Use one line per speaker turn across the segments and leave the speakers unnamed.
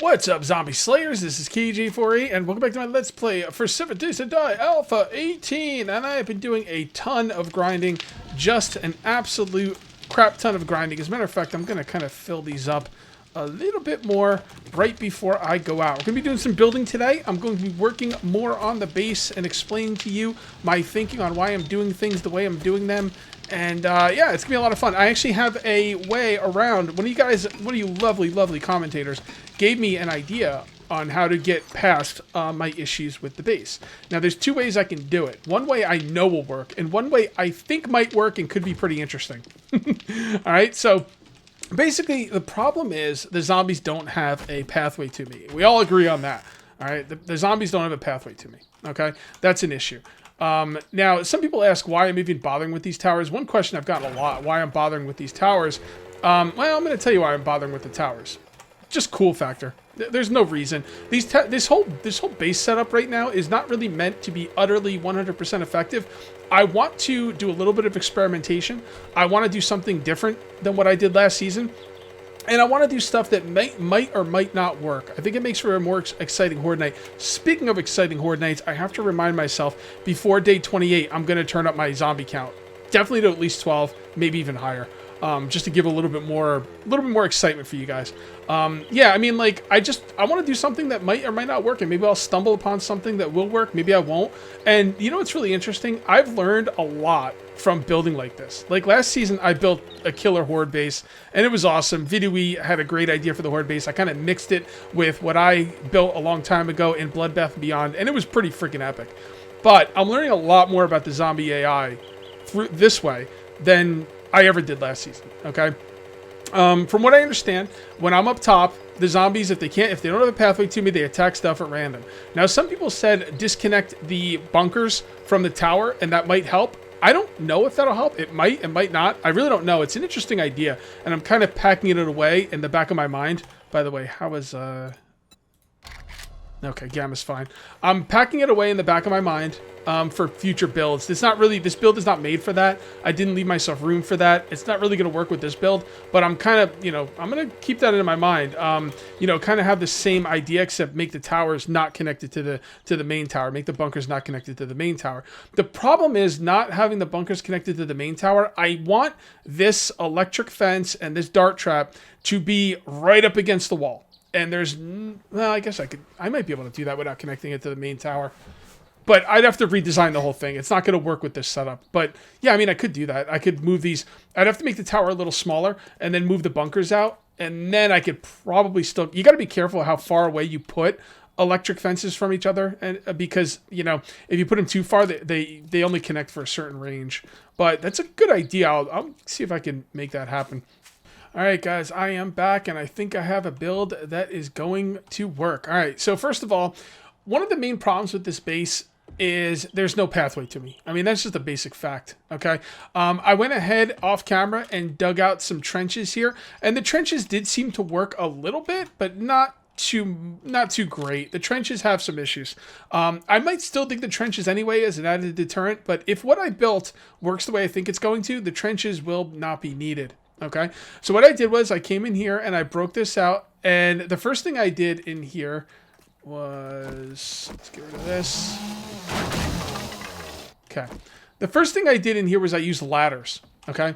What's up, Zombie Slayers? This is KJ4E, and welcome back to my Let's Play for 7 Days to Die Alpha 18. And I have been doing a ton of grinding, just an absolute crap ton of grinding. As a matter of fact, I'm going to kind of fill these up a little bit more right before I go out. We're going to be doing some building today. I'm going to be working more on the base and explaining to you my thinking on why I'm doing things the way I'm doing them. And yeah, it's gonna be a lot of fun. I actually have a way around. One of you lovely commentators gave me an idea on how to get past my issues with the base. Now, there's two ways I can do it. One way I know will work, and one way I think might work and could be pretty interesting. All right, so basically, the problem is the zombies don't have a pathway to me. We all agree on that. All right, the zombies don't have a pathway to me. Okay, that's an issue. Now, some people ask why I'm even bothering with these towers. One question I've gotten a lot, why I'm bothering with these towers. Well, I'm going to tell you why I'm bothering with the towers. Just cool factor. There's no reason. This whole base setup right now is not really meant to be utterly 100% effective. I want to do a little bit of experimentation. I want to do something different than what I did last season. And I want to do stuff that might or might not work. I think it makes for a more exciting Horde night. Speaking of exciting Horde nights, I have to remind myself, before day 28, I'm going to turn up my zombie count. Definitely to at least 12, maybe even higher. Just to give a little bit more excitement for you guys. Yeah, I mean, like, I want to do something that might or might not work, and maybe I'll stumble upon something that will work, maybe I won't. And you know what's really interesting? I've learned a lot from building like this. Like last season, I built a killer Horde base, and it was awesome. VideoE had a great idea for the Horde base. I kind of mixed it with what I built a long time ago in Bloodbath and Beyond, and it was pretty freaking epic. But I'm learning a lot more about the zombie AI through this way than I ever did last season, okay? From what I understand, when I'm up top, the zombies, if they don't have a pathway to me, they attack stuff at random. Now, some people said disconnect the bunkers from the tower, and that might help. I don't know if that'll help. It might not. I really don't know. It's an interesting idea, and I'm kind of packing it away in the back of my mind. By the way, how is, okay, Gamma's fine. I'm packing it away in the back of my mind for future builds. This build is not made for that. I didn't leave myself room for that. It's not really going to work with this build, but I'm kind of, I'm going to keep that in my mind. Kind of have the same idea, except make the towers not connected to the main tower. Make the bunkers not connected to the main tower. The problem is not having the bunkers connected to the main tower. I want this electric fence and this dart trap to be right up against the wall. And well, I guess I might be able to do that without connecting it to the main tower. But I'd have to redesign the whole thing. It's not going to work with this setup. But yeah, I mean, I could do that. I could move these. I'd have to make the tower a little smaller and then move the bunkers out. And then I could probably still, you got to be careful how far away you put electric fences from each other. And because, if you put them too far, they only connect for a certain range. But that's a good idea. I'll see if I can make that happen. All right, guys, I am back, and I think I have a build that is going to work. All right, so first of all, one of the main problems with this base is there's no pathway to me. I mean, that's just a basic fact, okay? I went ahead off camera and dug out some trenches here, and the trenches did seem to work a little bit, but not too great. The trenches have some issues. I might still dig the trenches anyway as an added deterrent, but if what I built works the way I think it's going to, the trenches will not be needed. Okay, so what I did was I came in here and I broke this out, and the first thing I did in here was, let's get rid of this. Okay, the first thing I did in here was I used ladders. Okay,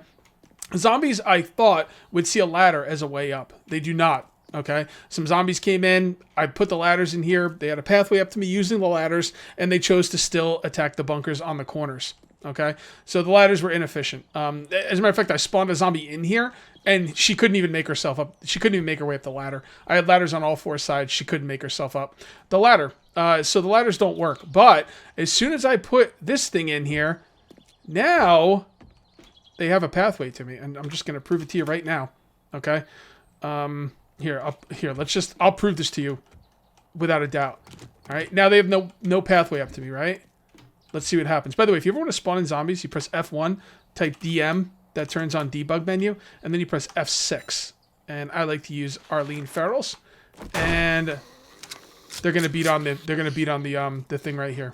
zombies I thought would see a ladder as a way up. They do not. Okay, some zombies came in, I put the ladders in here, they had a pathway up to me using the ladders, and they chose to still attack the bunkers on the corners. Okay, so the ladders were inefficient. As a matter of fact, I spawned a zombie in here, and she couldn't even make herself up. She couldn't even make her way up the ladder. I had ladders on all four sides. She couldn't make herself up the ladder. So the ladders don't work. But as soon as I put this thing in here, now they have a pathway to me, and I'm just going to prove it to you right now. Okay, I'll prove this to you without a doubt. All right, now they have no pathway up to me, right? Let's see what happens. By the way, if you ever want to spawn in zombies, you press F1, type DM, that turns on debug menu, and then you press F6. And I like to use Arlene Ferrell's, and they're gonna beat on the thing right here.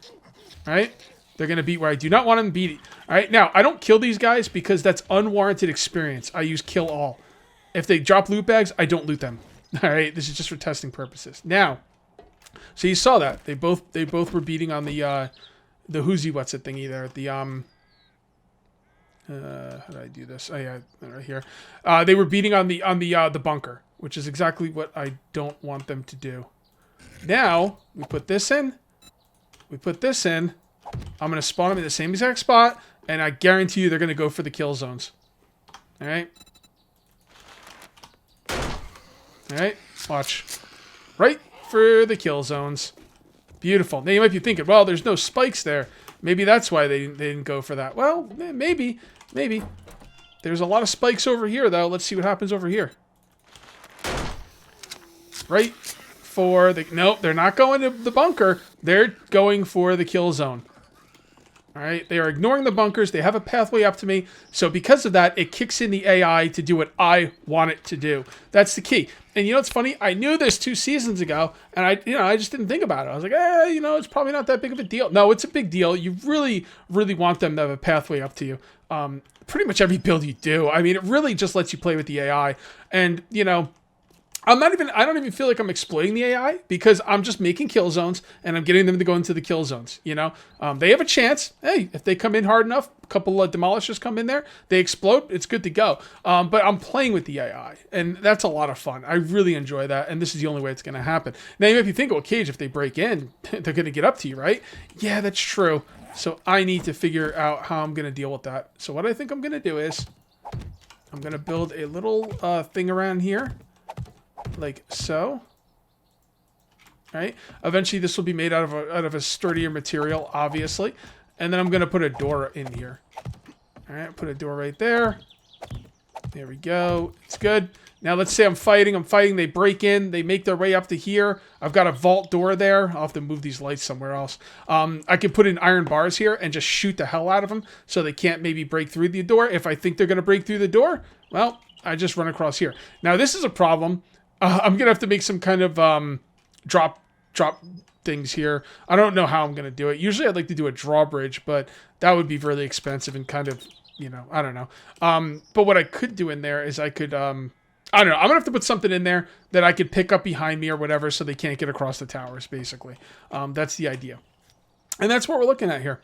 All right? They're gonna beat where I do not want them to beat. All right, now I don't kill these guys because that's unwarranted experience. I use kill all. If they drop loot bags, I don't loot them. All right, this is just for testing purposes. Now, so you saw that they both were beating on the whoozy what's it thingy there. The how do I do this? Oh yeah, right here. They were beating on the bunker, which is exactly what I don't want them to do. Now we put this in. We put this in. I'm gonna spawn them in the same exact spot, and I guarantee you they're gonna go for the kill zones. All right. All right. Watch. Right for the kill zones. Beautiful. Now you might be thinking, well, there's no spikes there. Maybe that's why they didn't go for that. Well, maybe. There's a lot of spikes over here, though. Let's see what happens over here. Right for the... Nope, they're not going to the bunker. They're going for the kill zone. All right, they are ignoring the bunkers. They have a pathway up to me. So because of that, it kicks in the AI to do what I want it to do. That's the key. And you know what's funny? I knew this 2 seasons ago, and I just didn't think about it. I was like, it's probably not that big of a deal. No, it's a big deal. You really, really want them to have a pathway up to you. Pretty much every build you do. I mean, it really just lets you play with the AI. And, I don't even feel like I'm exploiting the AI because I'm just making kill zones and I'm getting them to go into the kill zones. They have a chance. Hey, if they come in hard enough, a couple of demolishers come in there, they explode, it's good to go. But I'm playing with the AI and that's a lot of fun. I really enjoy that. And this is the only way it's going to happen. Now, you might be thinking, well, Cage, if they break in, they're going to get up to you, right? Yeah, that's true. So I need to figure out how I'm going to deal with that. So what I think I'm going to do is I'm going to build a little thing around here. Like so. Right? Eventually this will be made out of a sturdier material, obviously. And then I'm going to put a door in here. All right, put a door right there. There we go. It's good. Now let's say I'm fighting. They break in. They make their way up to here. I've got a vault door there. I'll have to move these lights somewhere else. I can put in iron bars here and just shoot the hell out of them so they can't maybe break through the door. If I think they're going to break through the door, well, I just run across here. Now this is a problem. I'm going to have to make some kind of drop things here. I don't know how I'm going to do it. Usually I'd like to do a drawbridge, but that would be really expensive and kind of, I don't know. But what I could do in there is I could, I don't know. I'm going to have to put something in there that I could pick up behind me or whatever so they can't get across the towers, basically. That's the idea. And that's what we're looking at here.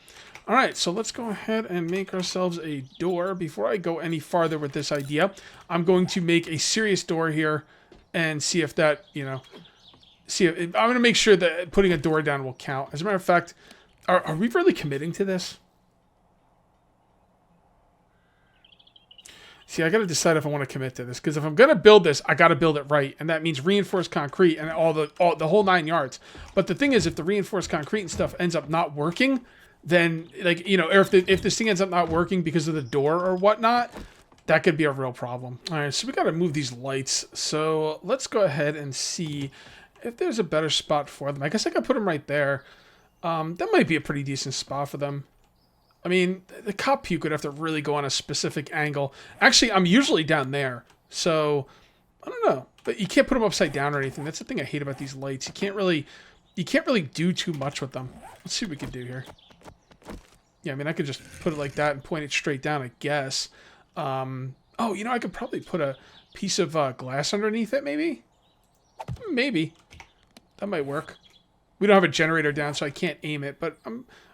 All right, so let's go ahead and make ourselves a door. Before I go any farther with this idea, I'm going to make a serious door here and see if that, I'm going to make sure that putting a door down will count. As a matter of fact, are we really committing to this? See, I got to decide if I want to commit to this, because if I'm going to build this, I got to build it right, and that means reinforced concrete and all the whole 9 yards. But the thing is, if the reinforced concrete and stuff ends up not working, then or if this thing ends up not working because of the door or whatnot, that could be a real problem. All right, so we got to move these lights. So let's go ahead and see if there's a better spot for them. I guess I could put them right there. That might be a pretty decent spot for them. I mean, the cop puke would have to really go on a specific angle. Actually, I'm usually down there, so I don't know. But you can't put them upside down or anything. That's the thing I hate about these lights. You can't really do too much with them. Let's see what we can do here. Yeah, I mean, I could just put it like that and point it straight down, I guess. Oh, I could probably put a piece of glass underneath it, maybe? Maybe. That might work. We don't have a generator down, so I can't aim it, but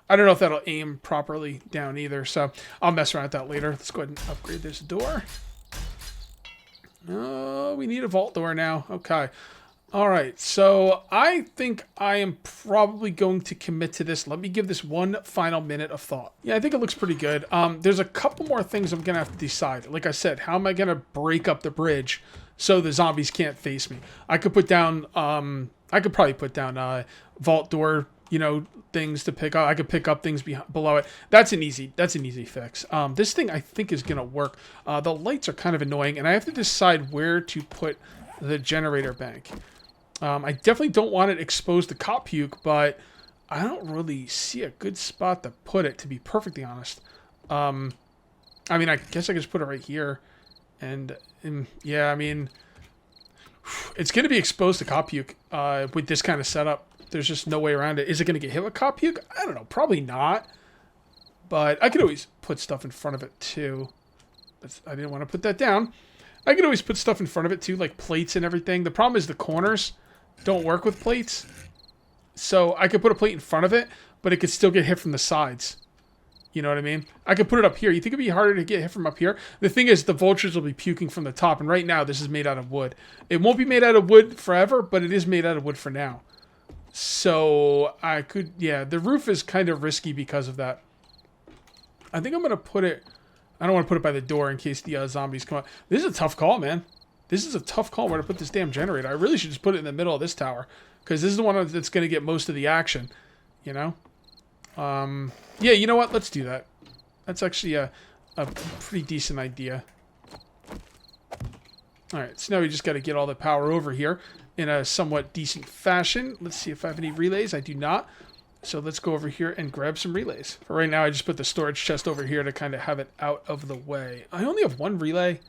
I don't know if that'll aim properly down either, so I'll mess around with that later. Let's go ahead and upgrade this door. Oh, we need a vault door now. Okay. All right, so I think I am probably going to commit to this. Let me give this one final minute of thought. Yeah, I think it looks pretty good. There's a couple more things I'm going to have to decide. Like I said, how am I going to break up the bridge so the zombies can't face me? I could put down, I could probably put down vault door, things to pick up. I could pick up things below it. That's an easy fix. This thing I think is going to work. The lights are kind of annoying, and I have to decide where to put the generator bank. I definitely don't want it exposed to cop puke, but I don't really see a good spot to put it, to be perfectly honest. I mean, I guess I could just put it right here. And yeah, I mean, it's going to be exposed to cop puke with this kind of setup. There's just no way around it. Is it going to get hit with cop puke? I don't know. Probably not. But I could always put stuff in front of it, too. I didn't want to put that down. I could always put stuff in front of it too, like plates and everything. The problem is the corners don't work with plates. So I could put a plate in front of it, but it could still get hit from the sides. You know what I mean? I could put it up here. You think it'd be harder to get hit from up here? The thing is, the vultures will be puking from the top, and right now this is made out of wood. It won't be made out of wood forever, but it is made out of wood for now. So I could, yeah, the roof is kind of risky because of that. I think I'm going to put it, I don't want to put it by the door in case the zombies come out. This is a tough call, man. This is a tough call where to put this damn generator. I really should just put it in the middle of this tower, because this is the one that's going to get most of the action, you know? Yeah, you know what? Let's do that. That's actually a pretty decent idea. Alright, so now we just got to get all the power over here in a somewhat decent fashion. Let's see if I have any relays. I do not. So let's go over here and grab some relays. For right now, I just put the storage chest over here to kind of have it out of the way. I only have one relay.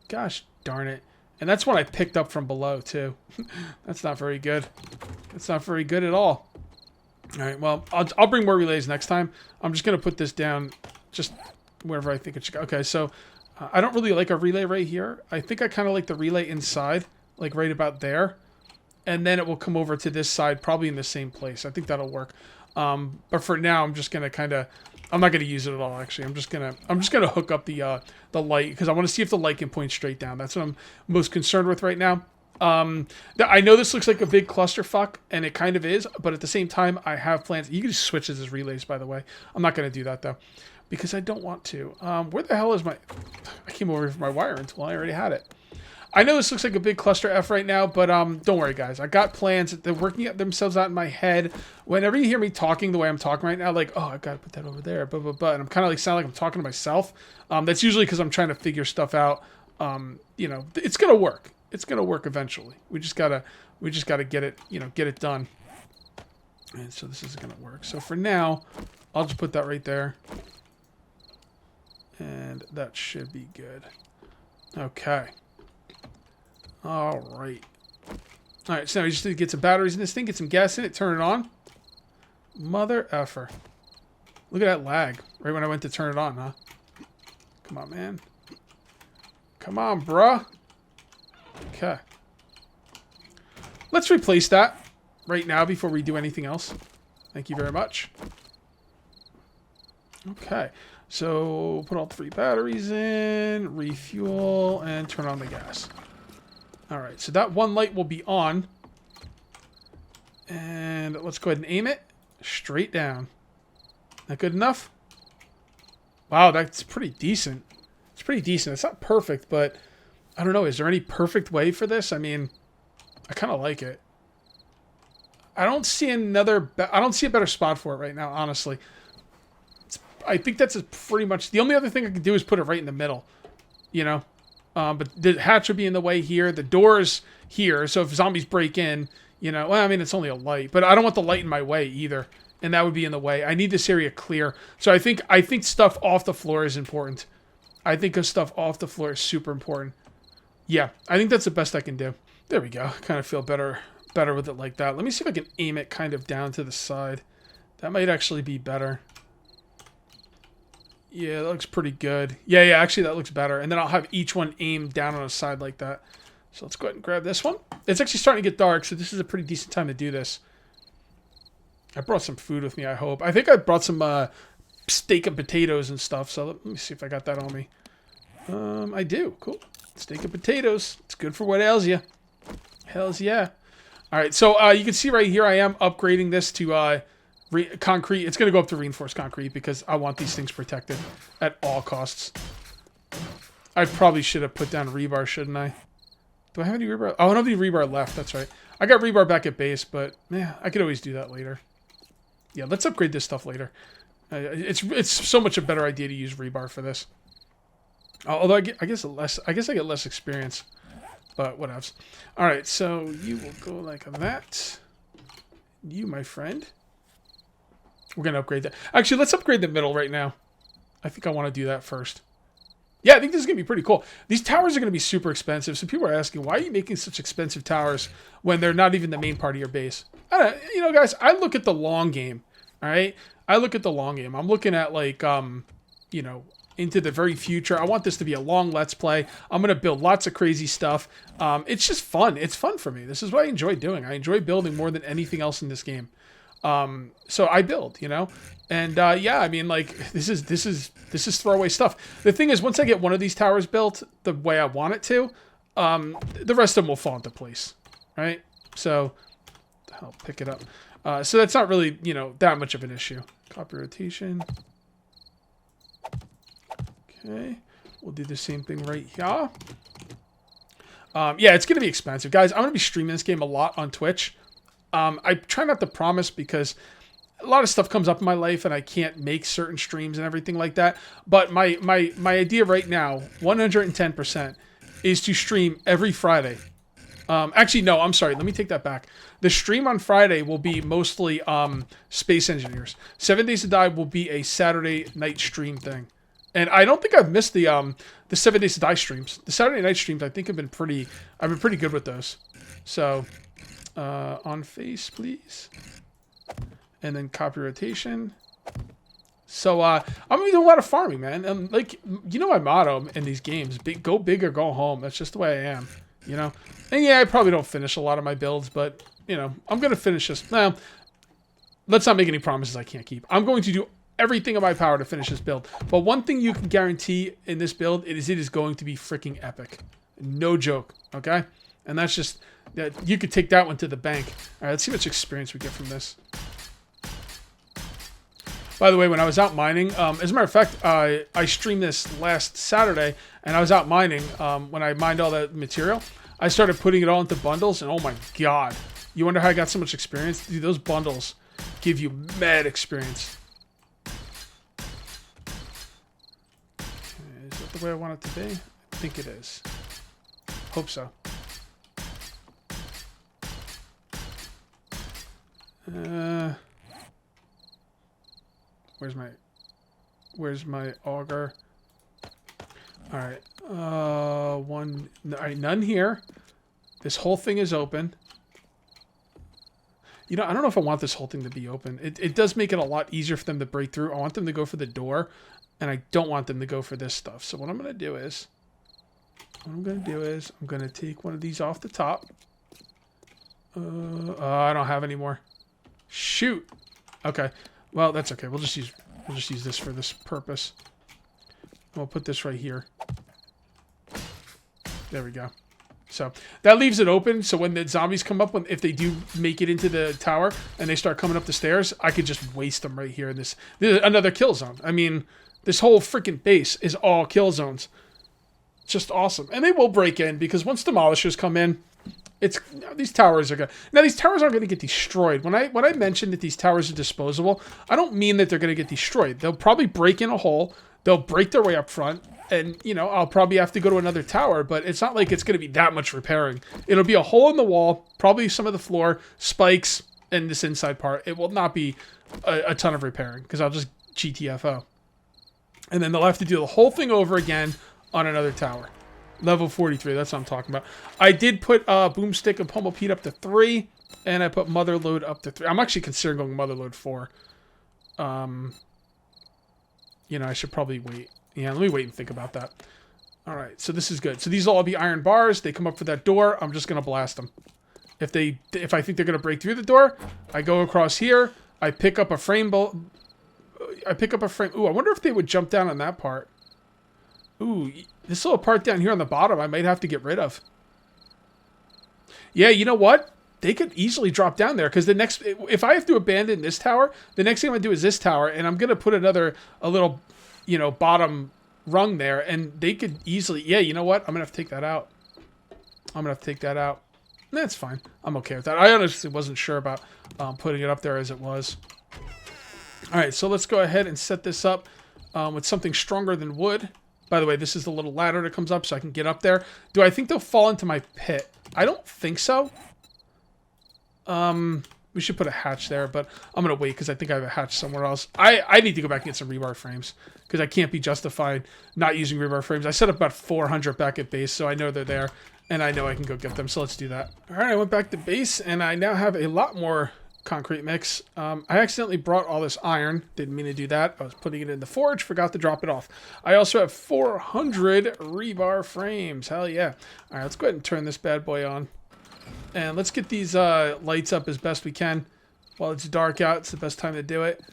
Gosh darn it. And that's one I picked up from below, too. That's not very good. That's not very good at all. Alright, well, I'll bring more relays next time. I'm just going to put this down just wherever I think it should go. Okay, so I don't really like a relay right here. I think I kind of like the relay inside, like right about there. And then it will come over to this side, probably in the same place. I think that'll work. But for now, I'm just going to kind of... I'm not going to use it at all, actually. I'm just gonna hook up the light, because I want to see if the light can point straight down. That's what I'm most concerned with right now. I know this looks like a big clusterfuck, and it kind of is, but at the same time, I have plans. You can just switch this as relays, by the way. I'm not going to do that, though, because I don't want to. Where the hell is my... I came over for my wire until I already had it. I know this looks like a big cluster F right now, but don't worry, guys. I got plans. They're working themselves out in my head. Whenever you hear me talking the way I'm talking right now, like, oh, I got to put that over there, blah, blah, blah, and I'm kind of like sound like I'm talking to myself. That's usually because I'm trying to figure stuff out. You know, it's going to work. It's going to work eventually. We just got to get it, you know, get it done. And so this isn't going to work. So for now, I'll just put that right there. And that should be good. Okay. All right. All right, so now we just need to get some batteries in this thing, get some gas in it, turn it on. Mother effer. Look at that lag right when I went to turn it on, huh? Come on, man. Come on, bruh. Okay. Let's replace that right now before we do anything else. Thank you very much. Okay. So put all 3 batteries in, refuel, and turn on the gas. Alright, so that one light will be on. And let's go ahead and aim it straight down. That good enough? Wow, that's pretty decent. It's pretty decent. It's not perfect, but I don't know. Is there any perfect way for this? I mean, I kind of like it. I don't see I don't see a better spot for it right now, honestly. I think that's pretty much... The only other thing I could do is put it right in the middle. You know? But the hatch would be in the way here. The door's here, so if zombies break in, you know... Well, I mean, it's only a light. But I don't want the light in my way, either. And that would be in the way. I need this area clear. So I think stuff off the floor is important. I think stuff off the floor is super important. Yeah, I think that's the best I can do. There we go. Kind of feel better with it like that. Let me see if I can aim it kind of down to the side. That might actually be better. Yeah, that looks pretty good. Yeah, actually that looks better. And then I'll have each one aimed down on a side like that. So let's go ahead and grab this one. It's actually starting to get dark, so this is a pretty decent time to do this. I brought some food with me, I hope. I think I brought some steak and potatoes and stuff, so let me see if I got that on me. I do. Cool. Steak and potatoes. It's good for what ails you. Hells yeah. All right, so you can see right here I am upgrading this to concrete. It's going to go up to reinforced concrete because I want these things protected at all costs. I probably should have put down rebar, shouldn't I? Do I have any rebar? Oh, I don't have any rebar left. That's right. I got rebar back at base, but yeah, I could always do that later. Yeah, let's upgrade this stuff later. It's so much a better idea to use rebar for this. Although I guess I get less experience, but whatevs. All right, so you will go like that. You, my friend. We're gonna upgrade that. Actually, let's upgrade the middle right now. I think I want to do that first. Yeah, I think this is gonna be pretty cool. These towers are gonna be super expensive. So people are asking, why are you making such expensive towers when they're not even the main part of your base? I don't know, you know, guys, I look at the long game. All right, I look at the long game. I'm looking at like, you know, into the very future. I want this to be a long Let's Play. I'm going to build lots of crazy stuff. It's just fun. It's fun for me. This is what I enjoy doing. I enjoy building more than anything else in this game. So I build, you know, and yeah, I mean, like, this is throwaway stuff. The thing is, once I get one of these towers built the way I want it to, the rest of them will fall into place, right? So I'll pick it up. So that's not really, you know, that much of an issue. Copy rotation. Okay, we'll do the same thing right here. Yeah, it's going to be expensive. Guys, I'm going to be streaming this game a lot on Twitch. I try not to promise because a lot of stuff comes up in my life and I can't make certain streams and everything like that. But my idea right now, 110%, is to stream every Friday. Actually, no, I'm sorry. Let me take that back. The stream on Friday will be mostly Space Engineers. 7 Days to Die will be a Saturday night stream thing. And I don't think I've missed the 7 Days to Die streams. The Saturday night streams, I think, I've been pretty good with those. So, on face, please. And then copy rotation. So, I'm going to be doing a lot of farming, man. And, like, you know my motto in these games. Go big or go home. That's just the way I am, you know? And, yeah, I probably don't finish a lot of my builds, but, you know, I'm going to finish this. Well, let's not make any promises I can't keep. I'm going to do everything in my power to finish this build. But one thing you can guarantee in this build it is going to be freaking epic. No joke, okay? And that's just... you could take that one to the bank. All right, let's see how much experience we get from this. By the way, when I was out mining, as a matter of fact, I streamed this last Saturday, and I was out mining. When I mined all that material, I started putting it all into bundles, and oh my god. You wonder how I got so much experience? Dude, those bundles give you mad experience. Okay, is that the way I want it to be? I think it is. Hope so. Where's my auger? All right. All right, none here. This whole thing is open. You know, I don't know if I want this whole thing to be open. It does make it a lot easier for them to break through. I want them to go for the door, and I don't want them to go for this stuff. So what I'm going to do is, I'm going to take one of these off the top. I don't have any more. Shoot. Okay. Well, that's okay. We'll just use this for this purpose. We'll put this right here. There we go. So that leaves it open. So when the zombies come up, if they do make it into the tower and they start coming up the stairs, I could just waste them right here in this is another kill zone. I mean, this whole freaking base is all kill zones. It's just awesome. And they will break in because once demolishers come in, these towers are these towers aren't going to get destroyed. When I mentioned that these towers are disposable, I don't mean that they're going to get destroyed. They'll probably break in a hole. They'll break their way up front, and you know I'll probably have to go to another tower. But it's not like it's going to be that much repairing. It'll be a hole in the wall, probably some of the floor, spikes, and this inside part. It will not be a ton of repairing because I'll just GTFO, and then they'll have to do the whole thing over again on another tower. Level 43, that's what I'm talking about. I did put Boomstick and Pummel Pete up to 3, and I put Motherload up to 3. I'm actually considering going Motherload 4. You know, I should probably wait. Yeah, let me wait and think about that. All right, so this is good. So these will all be iron bars. They come up for that door. I'm just going to blast them. If I think they're going to break through the door, I go across here. I pick up a frame. Ooh, I wonder if they would jump down on that part. Ooh, this little part down here on the bottom, I might have to get rid of. Yeah, you know what? They could easily drop down there because if I have to abandon this tower, the next thing I'm gonna do is this tower, and I'm gonna put a little, you know, bottom rung there, and they could easily. Yeah, you know what? I'm gonna have to take that out. That's fine. I'm okay with that. I honestly wasn't sure about putting it up there as it was. All right, so let's go ahead and set this up with something stronger than wood. By the way, this is the little ladder that comes up so I can get up there. Do I think they'll fall into my pit? I don't think so. We should put a hatch there, but I'm going to wait because I think I have a hatch somewhere else. I need to go back and get some rebar frames because I can't be justified not using rebar frames. I set up about 400 back at base, so I know they're there, and I know I can go get them, so let's do that. All right, I went back to base, and I now have a lot more concrete mix. I accidentally brought all this iron. Didn't mean to do that. I was putting it in the forge. Forgot to drop it off. I also have 400 rebar frames. Hell yeah. All right, let's go ahead and turn this bad boy on. And let's get these lights up as best we can. While it's dark out, it's the best time to do it.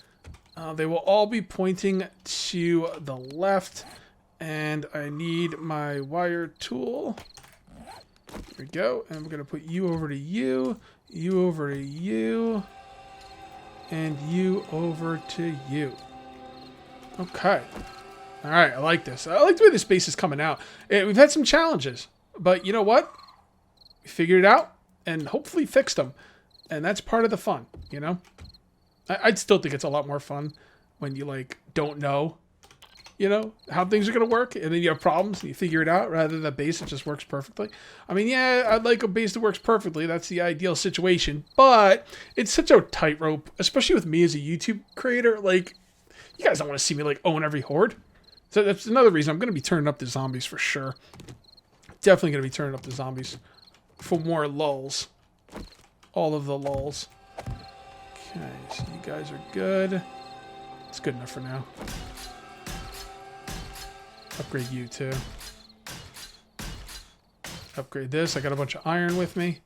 They will all be pointing to the left. And I need my wire tool. Here we go. And we're going to put you over to you. You over to you. And you over to you. Okay. All right, I like this. I like the way this base is coming out. We've had some challenges. But you know what? We figured it out and hopefully fixed them. And that's part of the fun, you know? I'd still think it's a lot more fun when you, like, don't know, you know, how things are going to work. And then you have problems and you figure it out rather than a base that just works perfectly. I mean, yeah, I'd like a base that works perfectly. That's the ideal situation. But it's such a tightrope, especially with me as a YouTube creator. Like, you guys don't want to see me, like, own every horde. So that's another reason I'm going to be turning up the zombies for sure. Definitely going to be turning up the zombies for more lulls. All of the lulls. Okay, so you guys are good. It's good enough for now. Upgrade you too. Upgrade this. I got a bunch of iron with me.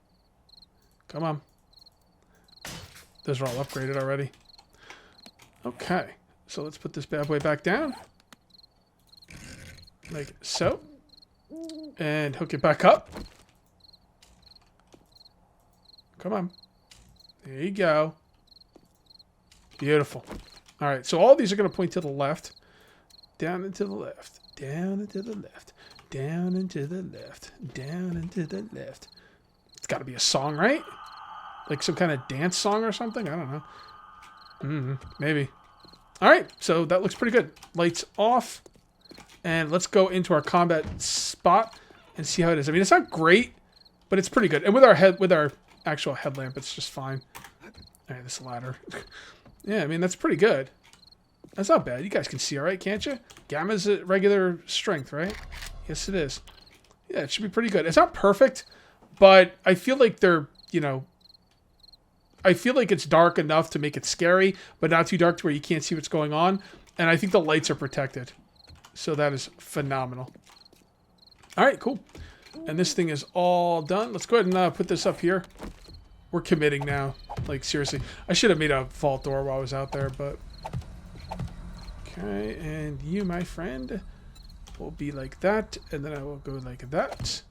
Come on. Those are all upgraded already. Okay, so let's put this bad boy back down. Like so. And hook it back up. Come on. There you go. Beautiful. All right, so all these are going to point to the left. Down and to the left. Down and to the left. Down and to the left. Down and to the left. It's got to be a song, right? Like some kind of dance song or something? I don't know. Maybe. All right, so that looks pretty good. Lights off. And let's go into our combat spot and see how it is. I mean, it's not great, but it's pretty good. And with our actual headlamp, it's just fine. All right, this ladder. Yeah, I mean, that's pretty good. That's not bad. You guys can see all right, can't you? Gamma's at regular strength, right? Yes, it is. Yeah, it should be pretty good. It's not perfect, but I feel like they're, you know, I feel like it's dark enough to make it scary, but not too dark to where you can't see what's going on. And I think the lights are protected. So that is phenomenal. All right, cool. And this thing is all done. Let's go ahead and put this up here. We're committing now. Like, seriously. I should have made a vault door while I was out there, but... Okay, and you, my friend, will be like that. And then I will go like that.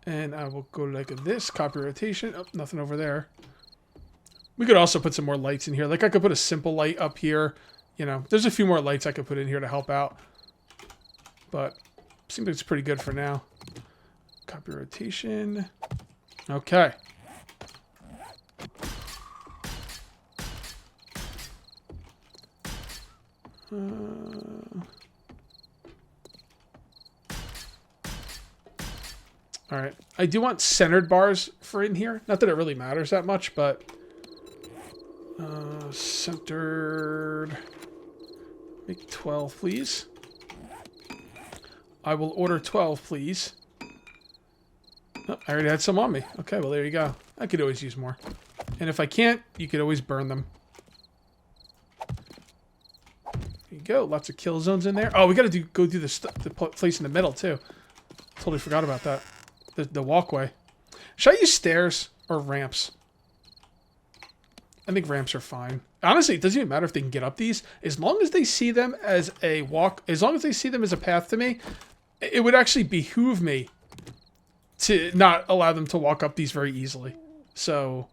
And I will go like this. Copy rotation. Oh, nothing over there. We could also put some more lights in here. Like, I could put a simple light up here. You know, there's a few more lights I could put in here to help out. But seems like it's pretty good for now. Copy rotation. Okay. All right. I do want centered bars for in here. Not that it really matters that much, but... centered... Make 12, please. I will order 12, please. Oh, I already had some on me. Okay, well, there you go. I could always use more. And if I can't, you could always burn them. There you go. Lots of kill zones in there. Oh, we got to go do the place in the middle, too. Totally forgot about that. The walkway. Should I use stairs or ramps? I think ramps are fine. Honestly, it doesn't even matter if they can get up these. As long as they see them as a walk, as long as they see them as a path to me, it would actually behoove me to not allow them to walk up these very easily. So,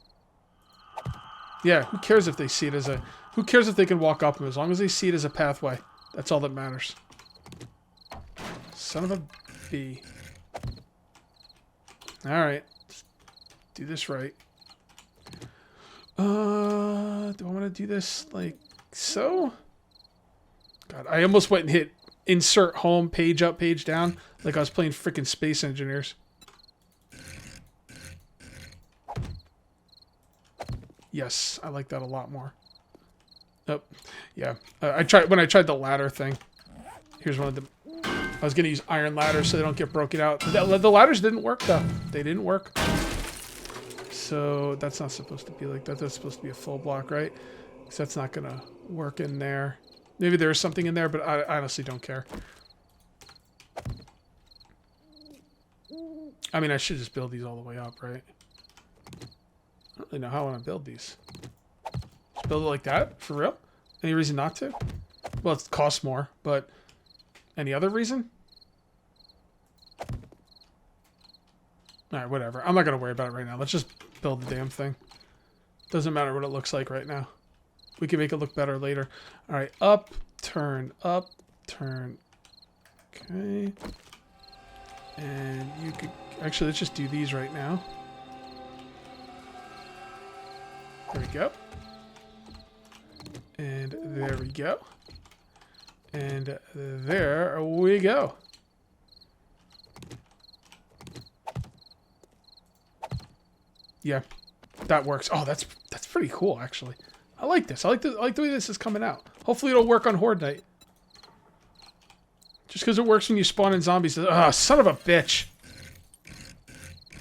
yeah, who cares if they see it as a... Who cares if they can walk up them? As long as they see it as a pathway. That's all that matters. Son of a bee. Alright. Do this right. Do I want to do this like so? God, I almost went and hit insert home, page up, page down, like I was playing freaking Space Engineers. Yes, I like that a lot more. Oh, yeah. When I tried the ladder thing. Here's one of the... I was going to use iron ladders so they don't get broken out. The ladders didn't work, though. They didn't work. So that's not supposed to be like that. That's supposed to be a full block, right? Because that's not going to work in there. Maybe there's something in there, but I honestly don't care. I mean, I should just build these all the way up, right? I don't really know how I want to build these. Just build it like that? For real? Any reason not to? Well, it costs more, but any other reason? Alright, whatever. I'm not going to worry about it right now. Let's just build the damn thing. Doesn't matter what it looks like right now. We can make it look better later. Alright, up, turn. Okay. And you could... Actually, let's just do these right now. There we go. And there we go. And there we go. Yeah, that works. Oh, that's pretty cool, actually. I like this. I like the way this is coming out. Hopefully it'll work on Horde Night. Just because it works when you spawn in zombies. Ah, son of a bitch.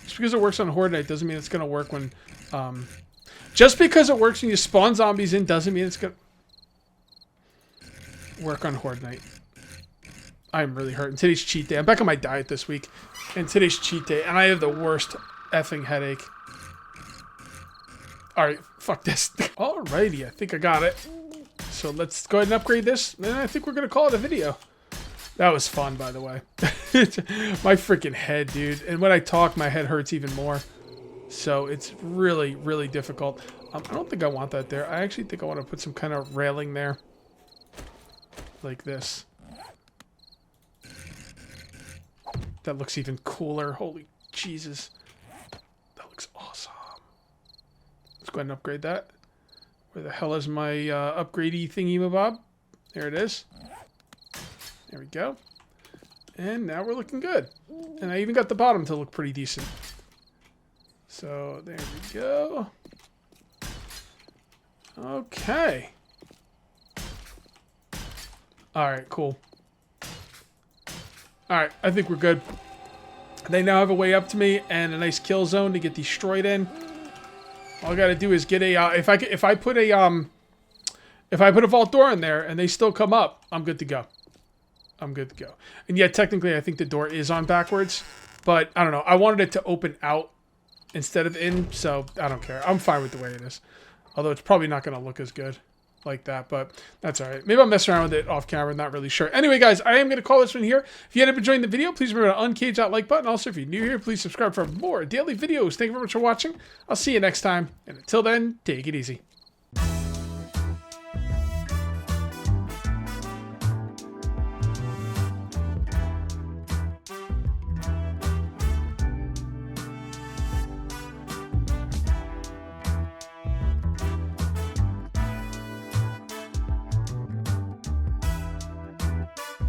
Just because it works on Horde Night doesn't mean it's going to work when... just because it works when you spawn zombies in doesn't mean it's going to work on Horde Night. I'm really hurting. Today's cheat day. I'm back on my diet this week. And today's cheat day. And I have the worst effing headache. Alright, fuck this. Alrighty, I think I got it. So let's go ahead and upgrade this. And I think we're going to call it a video. That was fun, by the way. My freaking head, dude. And when I talk, my head hurts even more. So it's really, really difficult. I don't think I want that there. I actually think I want to put some kind of railing there. Like this. That looks even cooler. Holy Jesus. That looks awesome. Let's go ahead and upgrade that. Where the hell is my upgradey thingy-mabob? There it is. There we go. And now we're looking good. And I even got the bottom to look pretty decent. So there we go. Okay. Alright, cool. Alright, I think we're good. They now have a way up to me and a nice kill zone to get destroyed in. All I gotta do is get a if I put a vault door in there and they still come up, I'm good to go. I'm good to go. And yet technically I think the door is on backwards, but I don't know. I wanted it to open out instead of in, so I don't care. I'm fine with the way it is. Although it's probably not gonna look as good like that, but that's all right. Maybe I'll mess around with it off camera, not really sure. Anyway, guys, I am going to call this one here. If you ended up enjoying the video, please remember to uncage that like button. Also, if you're new here, please subscribe for more daily videos. Thank you very much for watching. I'll see you next time, and until then, take it easy.